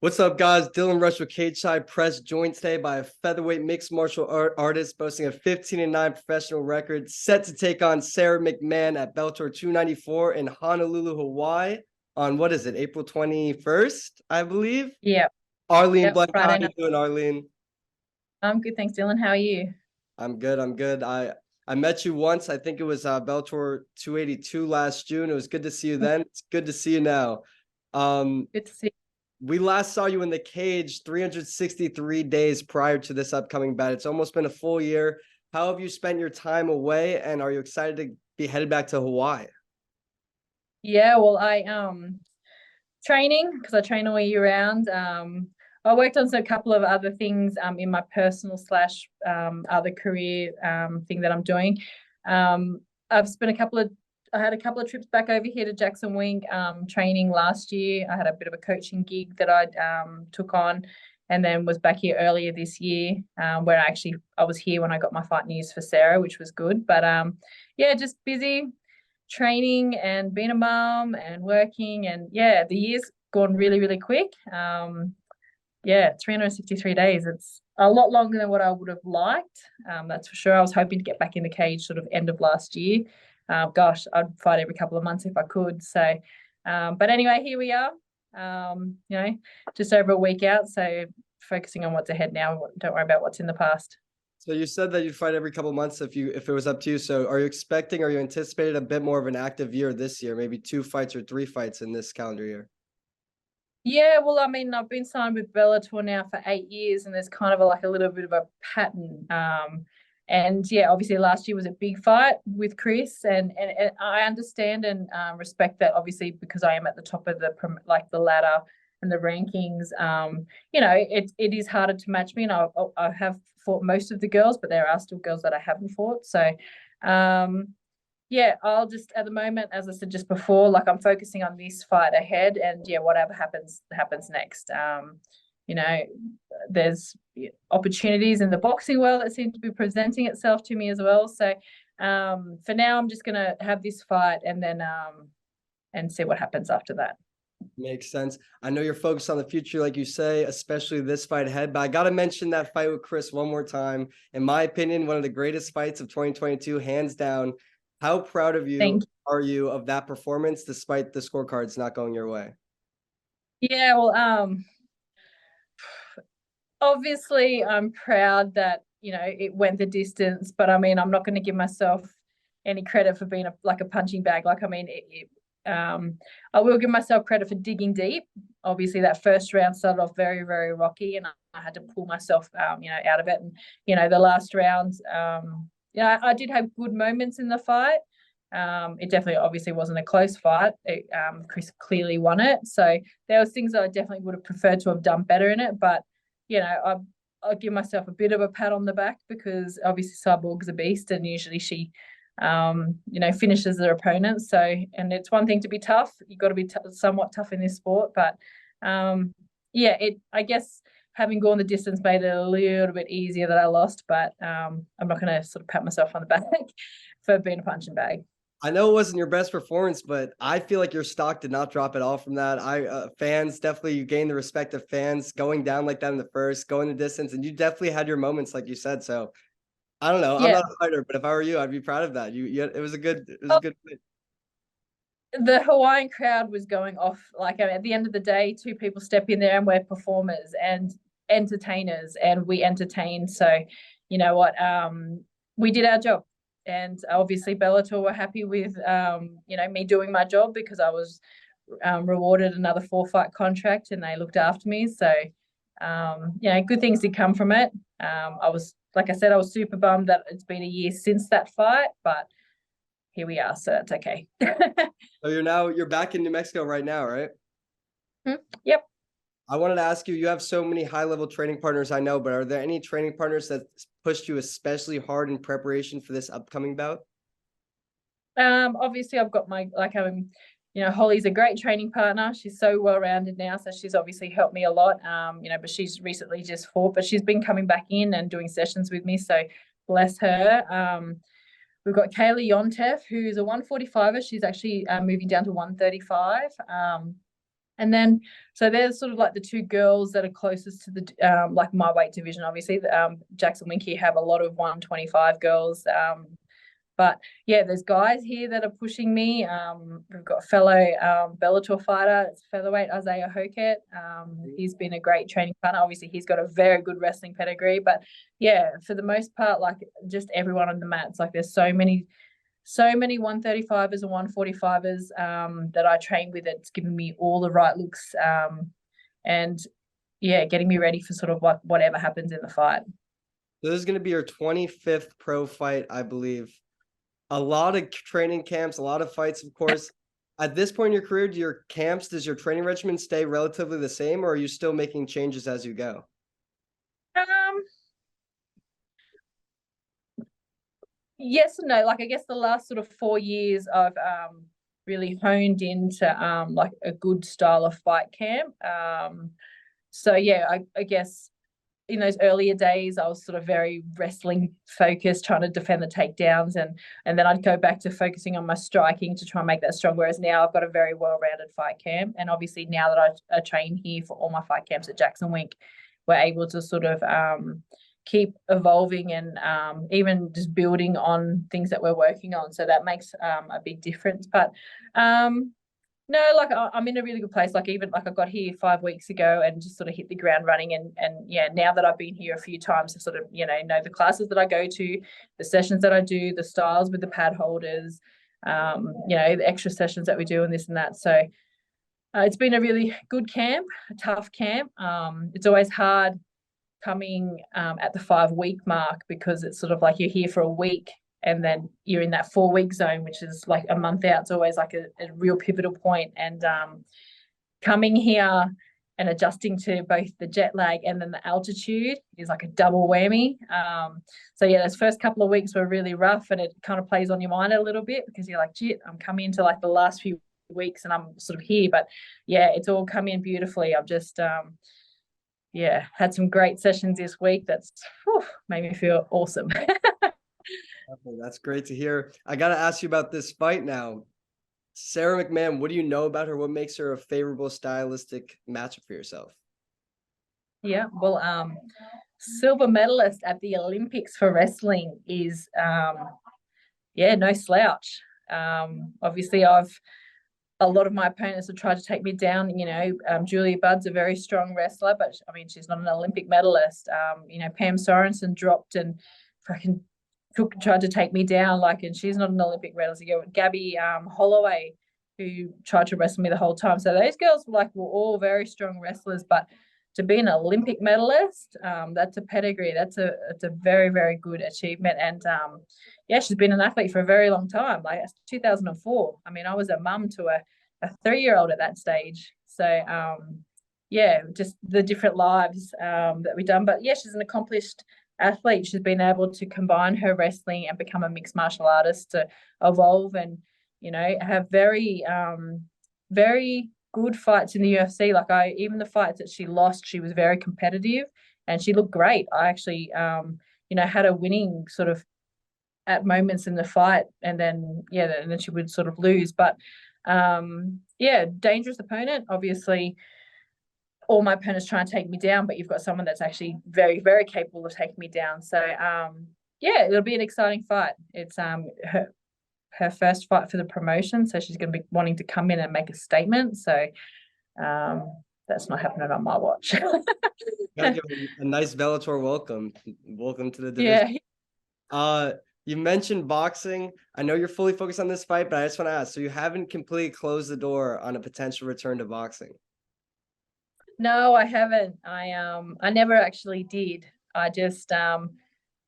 What's up, guys? Dylan Rush with Cage Side Press, joined today by a featherweight mixed martial artist boasting a 15-9 professional record, set to take on Sara McMann at Bellator 294 in Honolulu, Hawaii on, what is it, April 21st, I believe? Yeah. Arlene Yep. Blencowe, how Friday you night. doing, Arlene? I'm good, thanks, Dylan. How are you? I'm good. I'm good. I met you once. I think it was Bellator 282 last June. It was good to see you then. It's good to see you now. Um, Good to see We last saw you in the cage 363 days prior to this upcoming bout. It's almost been a full year. How have you spent your time away, and are you excited to be headed back to Hawaii? you. Yeah, well, I training because I train all year round. I worked on a couple of other things in my personal slash other career thing that I'm doing. Um, I've spent I had a couple of trips back over here to JacksonWink training last year. I had a bit of a coaching gig that I took on, and then was back here earlier this year, where I was here when I got my fight news for Sarah, which was good. But yeah, just busy training and being a mom and working, and yeah, the year's gone really, really quick. Yeah, 363 days. It's a lot longer than what I would have liked. That's for sure. I was hoping to get back in the cage sort of end of last year. Gosh, I'd fight every couple of months if I could. So, but anyway, here we are. Just over a week out. So focusing on what's ahead now. Don't worry about what's in the past. So you said that you'd fight every couple months if it was up to you. So are you anticipated a bit more of an active year this year, maybe 2 fights or 3 fights in this calendar year? Yeah, well, I mean, I've been signed with Bellator now for 8 years, and there's kind of like a little bit of a pattern. And yeah, obviously last year was a big fight with Chris, and I understand and respect that. Obviously, because I am at the top of the ladder and the rankings. It is harder to match me, and I have fought most of the girls, but there are still girls that I haven't fought. So, um, yeah, I'll just at the moment, as I said just before, like I'm focusing on this fight ahead, and yeah, whatever happens next. You know, there's opportunities in the boxing world that seem to be presenting itself to me as well. So for now, I'm just gonna have this fight and see what happens after that. Makes sense. I know you're focused on the future, like you say, especially this fight ahead, but I got to mention that fight with Chris one more time. In my opinion, one of the greatest fights of 2022, hands down. How proud of you Thank are you of that performance, despite the scorecards not going your way? you. Yeah, well, obviously I'm proud that it went the distance, but I mean I'm not going to give myself any credit for being like a punching bag. Like I mean, I will give myself credit for digging deep. Obviously, that first round started off very, very rocky, and I had to pull myself, out of it. And the last round, I did have good moments in the fight. It definitely, obviously, wasn't a close fight. Chris clearly won it, so there was things that I definitely would have preferred to have done better in it. But I'll give myself a bit of a pat on the back because obviously Cyborg's a beast, and usually she finishes their opponents. So, and it's one thing to be tough. You've got to be somewhat tough in this sport. But I guess having gone the distance made it a little bit easier that I lost. But I'm not going to sort of pat myself on the back for being a punching bag. I know it wasn't your best performance, but I feel like your stock did not drop at all from that. Fans definitely, you gained the respect of fans going down like that in the first, going the distance, and you definitely had your moments, like you said. So I don't know. I'm Yeah. not a fighter, but if I were you, I'd be proud of that. It was a Oh, good win. the Hawaiian crowd was going off. Like at the end of the day, two people step in there and we're performers and entertainers, and we entertain. So, you know what? We did our job, and obviously Bellator were happy with me doing my job because I was rewarded another 4 fight contract, and they looked after me. So, good things did come from it. I was, like I said, I was super bummed that it's been a year since that fight, but here we are, so that's okay. So you're back in New Mexico right now, right? Yep. I wanted to ask you, you have so many high level training partners I know, but are there any training partners that pushed you especially hard in preparation for this upcoming bout? Obviously I've got Holly's a great training partner. She's so well rounded now, so she's obviously helped me a lot. But she's recently just fought, but she's been coming back in and doing sessions with me, so bless her. We've got Kaylee Yontef, who's a 145er. She's actually moving down to 135. And then, so there's sort of like the two girls that are closest to the, like my weight division, obviously. JacksonWink have a lot of 125 girls. But yeah, there's guys here that are pushing me. We've got a fellow Bellator fighter, it's featherweight, Isaiah Hoket. He's been a great training partner. Obviously, he's got a very good wrestling pedigree. But yeah, for the most part, like just everyone on the mats, like there's so many 135ers and 145ers that I train with. It's given me all the right looks and yeah, getting me ready for sort of whatever happens in the fight. So this is going to be your 25th pro fight, I believe. A lot of training camps, a lot of fights, of course. At this point in your career, does your training regimen stay relatively the same, or are you still making changes as you go? Yes and no. Like I guess the last sort of 4 years I've really honed into like a good style of fight camp. So yeah, I guess in those earlier days, I was sort of very wrestling focused, trying to defend the takedowns, and then I'd go back to focusing on my striking to try and make that strong. Whereas now I've got a very well-rounded fight camp, and obviously now that I train here for all my fight camps at JacksonWink, we're able to sort of keep evolving and even just building on things that we're working on. So that makes a big difference. But no, like I'm in a really good place. Like even like I got here 5 weeks ago and just sort of hit the ground running. And yeah, now that I've been here a few times, I sort of know the classes that I go to, the sessions that I do, the styles with the pad holders, the extra sessions that we do and this and that. So it's been a really good camp, a tough camp. It's always hard coming at the 5 week mark because it's sort of like you're here for a week and then you're in that 4 week zone, which is like a month out. It's always like a real pivotal point. And coming here and adjusting to both the jet lag and then the altitude is like a double whammy. So yeah, those first couple of weeks were really rough and it kind of plays on your mind a little bit because you're like, gee, I'm coming into like the last few weeks and I'm sort of here. But yeah, it's all come in beautifully. I've just had some great sessions this week. That's made me feel awesome. Okay, that's great to hear. I got to ask you about this fight now. Sara McMann, what do you know about her? What makes her a favorable stylistic matchup for yourself? Yeah, well, silver medalist at the Olympics for wrestling is, no slouch. Obviously, a lot of my opponents have tried to take me down. Julia Budd's a very strong wrestler, but I mean, she's not an Olympic medalist. Pam Sorensen dropped and fucking tried to take me down, and she's not an Olympic medalist. You go with Gabby Holloway, who tried to wrestle me the whole time. So those girls were all very strong wrestlers, but to be an Olympic medalist, that's a pedigree. It's a very, very good achievement. And she's been an athlete for a very long time, like 2004. I mean, I was a mum to a 3-year-old at that stage. So just the different lives that we've done. But yeah, she's an accomplished athlete. She's been able to combine her wrestling and become a mixed martial artist to evolve and have very very good fights in the UFC. Even the fights that she lost, she was very competitive and she looked great. I actually had a winning sort of at moments in the fight and then she would sort of lose. But dangerous opponent. Obviously all my opponents try and take me down, but you've got someone that's actually very, very capable of taking me down. So it'll be an exciting fight. It's her first fight for the promotion, so she's going to be wanting to come in and make a statement. So that's not happening on my watch. Gotta give a nice Bellator welcome. Welcome to the division. Yeah. You mentioned boxing. I know you're fully focused on this fight, but I just want to ask, so you haven't completely closed the door on a potential return to boxing? No, I haven't. I never actually did. I just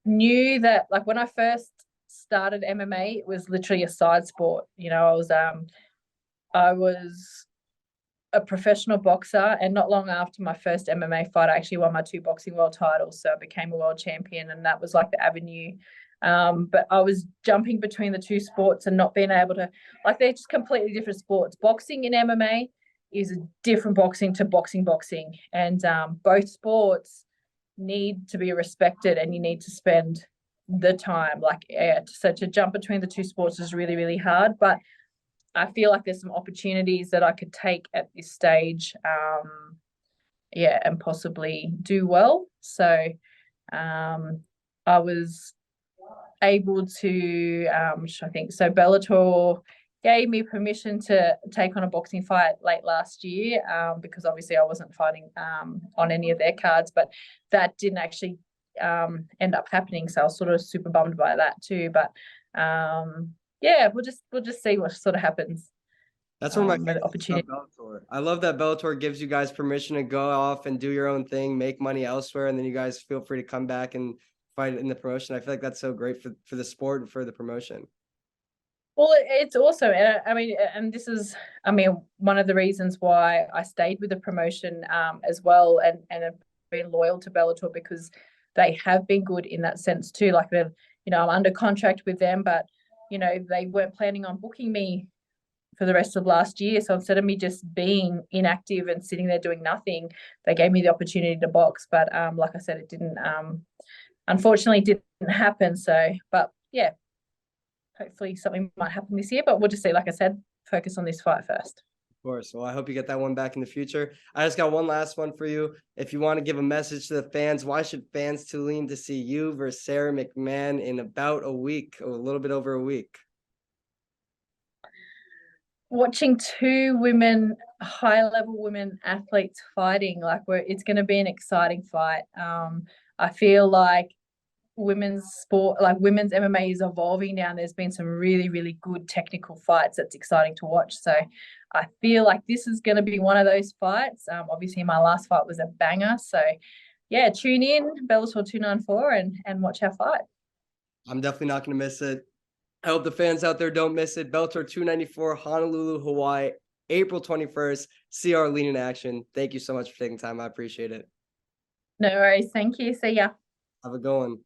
knew that when I first started MMA, it was literally a side sport. I was a professional boxer, and not long after my first MMA fight, I actually won my 2 boxing world titles. So I became a world champion, and that was like the avenue. But I was jumping between the 2 sports and not being able to, they're just completely different sports. Boxing and MMA is a different boxing to boxing. And both sports need to be respected and you need to spend the time. So to jump between the 2 sports is really, really hard. But I feel like there's some opportunities that I could take at this stage, and possibly do well. So I was able to, I think, so Bellator gave me permission to take on a boxing fight late last year, because obviously I wasn't fighting on any of their cards, but that didn't actually end up happening. So I was sort of super bummed by that too. But we'll just see what sort of happens. That's one of my favorite opportunity. things about Bellator. I love that Bellator gives you guys permission to go off and do your own thing, make money elsewhere, and then you guys feel free to come back and fight in the promotion. I feel like that's so great for the sport and for the promotion. Well, it's also, I mean, and this is, I mean, one of the reasons why I stayed with the promotion as well, and have been loyal to Bellator, because they have been good in that sense too. Like, they've, I'm under contract with them, but they weren't planning on booking me for the rest of last year. So instead of me just being inactive and sitting there doing nothing, they gave me the opportunity to box. But like I said, it didn't, unfortunately didn't happen. So, but yeah, hopefully something might happen this year, but we'll just see. Like I said, focus on this fight first. Of course. Well, I hope you get that one back in the future. I just got one last one for you. If you want to give a message to the fans, why should fans tune in to see you versus Sara McMann in about a week, or a little bit over a week? Watching two women, high-level women athletes fighting, it's going to be an exciting fight. I feel like women's sport, like women's MMA, is evolving now. There's been some really, really good technical fights that's exciting to watch. So I feel like this is going to be one of those fights. Obviously my last fight was a banger. So yeah, tune in, Bellator 294, and watch our fight. I'm definitely not going to miss it. I hope the fans out there don't miss it. Bellator 294, Honolulu, Hawaii, April 21st. See Arlene in action. Thank you so much for taking time. I appreciate it. No worries. Thank you. See ya. Have a good one.